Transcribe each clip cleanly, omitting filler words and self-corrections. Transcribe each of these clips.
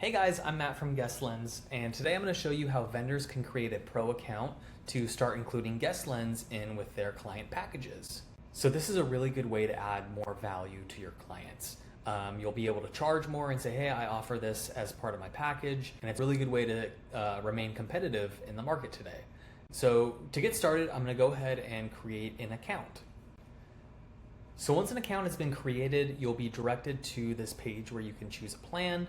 Hey guys, I'm Matt from Guestlense, and today I'm going to show you how vendors can create a pro account to start including Guestlense in with their client packages. So this is a really good way to add more value to your clients. You'll be able to charge more and say, hey, I offer this as part of my package, and it's a really good way to remain competitive in the market today. So to get started, I'm going to go ahead and create an account. So once an account has been created, you'll be directed to this page where you can choose a plan.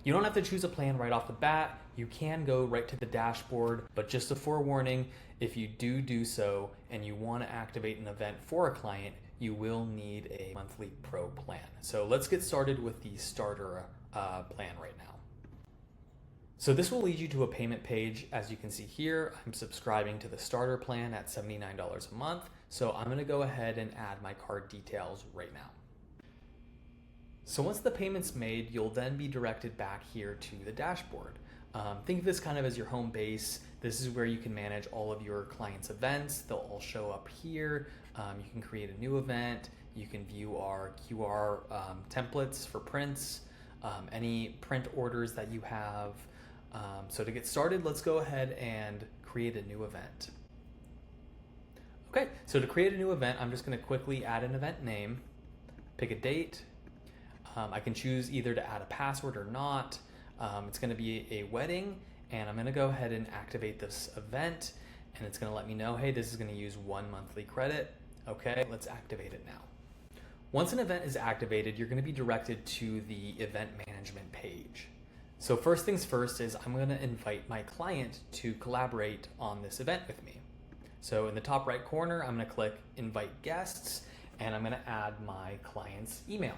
You don't have to choose a plan right off the bat. You can go right to the dashboard, but just a forewarning, if you do so and you want to activate an event for a client, you will need a monthly pro plan. So let's get started with the starter plan right now. So this will lead you to a payment page. As you can see here, I'm subscribing to the starter plan at $79 a month. So I'm going to go ahead and add my card details right now. So once the payment's made, you'll then be directed back here to the dashboard. Think of this kind of as your home base. This is where you can manage all of your clients' events. They'll all show up here. You can create a new event. You can view our QR templates for prints, any print orders that you have. So to get started, let's go ahead and create a new event. Okay, so to create a new event, I'm just going to quickly add an event name, pick a date. I can choose either to add a password or not. It's going to be a wedding, and I'm going to go ahead and activate this event, and it's going to let me know, hey, this is going to use 1 monthly credit. Okay, let's activate it now. Once an event is activated, you're going to be directed to the event management page. So first things first is I'm going to invite my client to collaborate on this event with me. So in the top right corner, I'm going to click invite guests, and I'm going to add my client's email.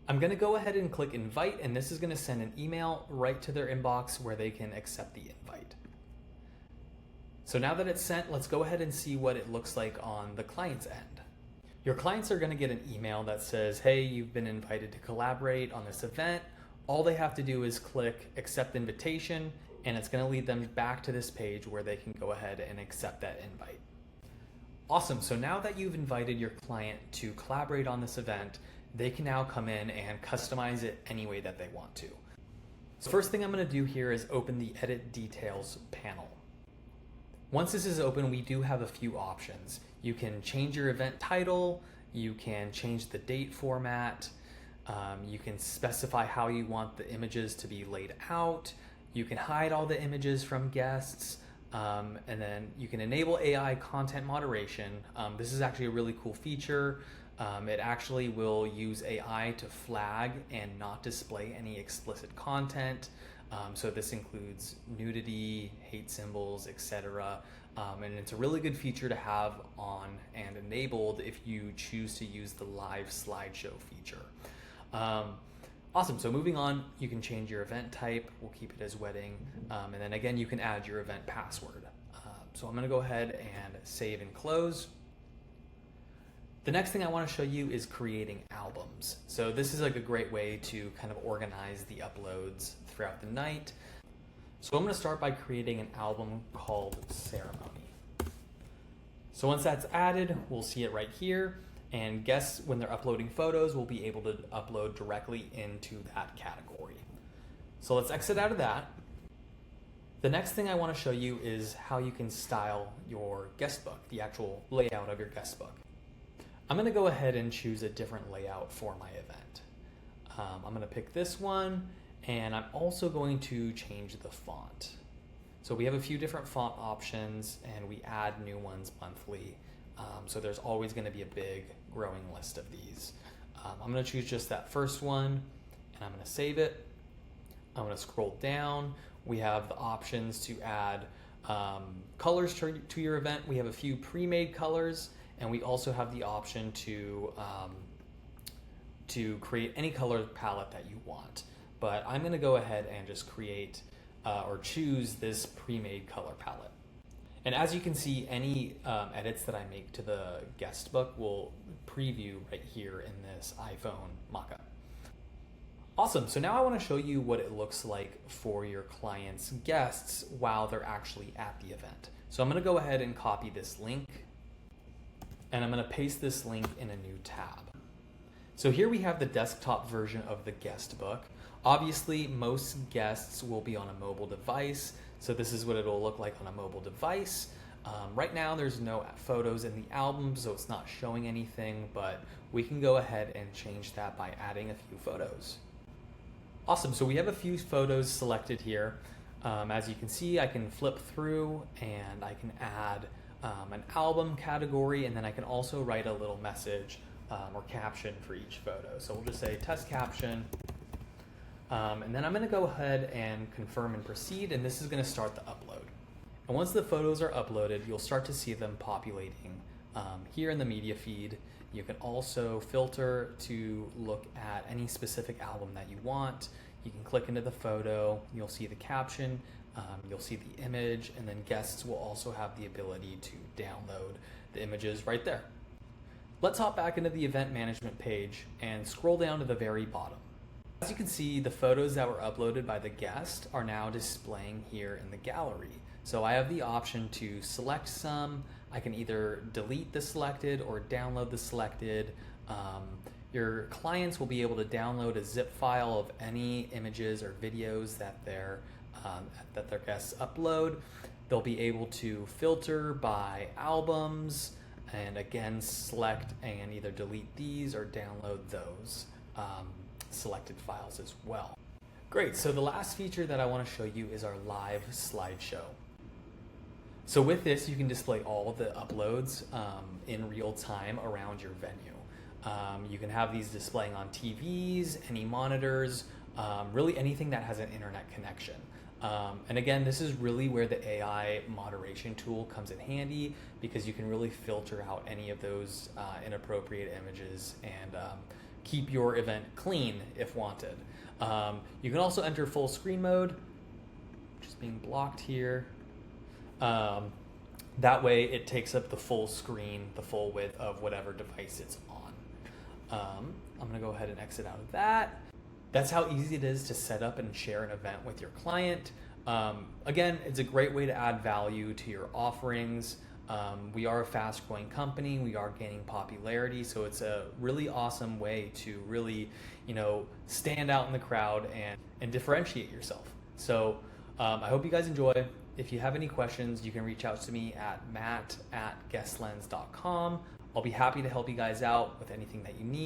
I'm going to go ahead and click invite, and this is going to send an email right to their inbox where they can accept the invite. So now that it's sent, let's go ahead and see what it looks like on the client's end. Your clients are going to get an email that says, hey, you've been invited to collaborate on this event. All they have to do is click accept invitation, and it's going to lead them back to this page where they can go ahead and accept that invite. Awesome. So now that you've invited your client to collaborate on this event, they can now come in and customize it any way that they want to. So first thing I'm going to do here is open the edit details panel. Once this is open, we do have a few options. You can change your event title, you can change the date format, you can specify how you want the images to be laid out, you can hide all the images from guests, and then you can enable AI content moderation. This is actually a really cool feature. It actually will use AI to flag and not display any explicit content. So this includes nudity, hate symbols, etc. And it's a really good feature to have on and enabled if you choose to use the live slideshow feature. Awesome, so moving on, you can change your event type. We'll keep it as wedding. And then again, you can add your event password. So I'm gonna go ahead and save and close. The next thing I want to show you is creating albums. So this is like a great way to kind of organize the uploads throughout the night. So I'm going to start by creating an album called Ceremony. So once that's added, we'll see it right here. And guests, when they're uploading photos, will be able to upload directly into that category. So let's exit out of that. The next thing I want to show you is how you can style your guest book, the actual layout of your guest book. I'm going to go ahead and choose a different layout for my event. I'm going to pick this one, and I'm also going to change the font. So we have a few different font options, and we add new ones monthly. So there's always going to be a big growing list of these. I'm going to choose just that first one, and I'm going to save it. I'm going to scroll down. We have the options to add colors to your event. We have a few pre-made colors. And we also have the option to create any color palette that you want. But I'm going to go ahead and just create or choose this pre-made color palette. And as you can see, any edits that I make to the guest book will preview right here in this iPhone mockup. Awesome. So now I want to show you what it looks like for your clients' guests while they're actually at the event. So I'm going to go ahead and copy this link. And I'm going to paste this link in a new tab. So here we have the desktop version of the guest book. Obviously, most guests will be on a mobile device, so this is what it'll look like on a mobile device. Right now, there's no photos in the album, so it's not showing anything, but we can go ahead and change that by adding a few photos. Awesome, so we have a few photos selected here. As you can see, I can flip through and I can add an album category, and then I can also write a little message or caption for each photo. So we'll just say test caption, and then I'm going to go ahead and confirm and proceed, and this is going to start the upload. And once the photos are uploaded, you'll start to see them populating here in the media feed. You can also filter to look at any specific album that you want. You can click into the photo, you'll see the caption, you'll see the image, and then guests will also have the ability to download the images right there. Let's hop back into the event management page and scroll down to the very bottom. As you can see, the photos that were uploaded by the guest are now displaying here in the gallery. So I have the option to select some. I can either delete the selected or download the selected. Your clients will be able to download a zip file of any images or videos that their guests upload. They'll be able to filter by albums, and again select and either delete these or download those selected files as well. Great, so the last feature that I want to show you is our live slideshow. So with this, you can display all of the uploads in real time around your venue. You can have these displaying on TVs, any monitors, really anything that has an internet connection. And again, this is really where the AI moderation tool comes in handy, because you can really filter out any of those inappropriate images and keep your event clean if wanted. You can also enter full screen mode, which is being blocked here. That way it takes up the full screen, the full width of whatever device it's on. I'm gonna go ahead and exit out of that. That's how easy it is to set up and share an event with your client. Again, it's a great way to add value to your offerings. We are a fast growing company, we are gaining popularity, so it's a really awesome way to really, stand out in the crowd and differentiate yourself. So I hope you guys enjoy. If you have any questions, you can reach out to me at matt@guestlense.com. I'll be happy to help you guys out with anything that you need.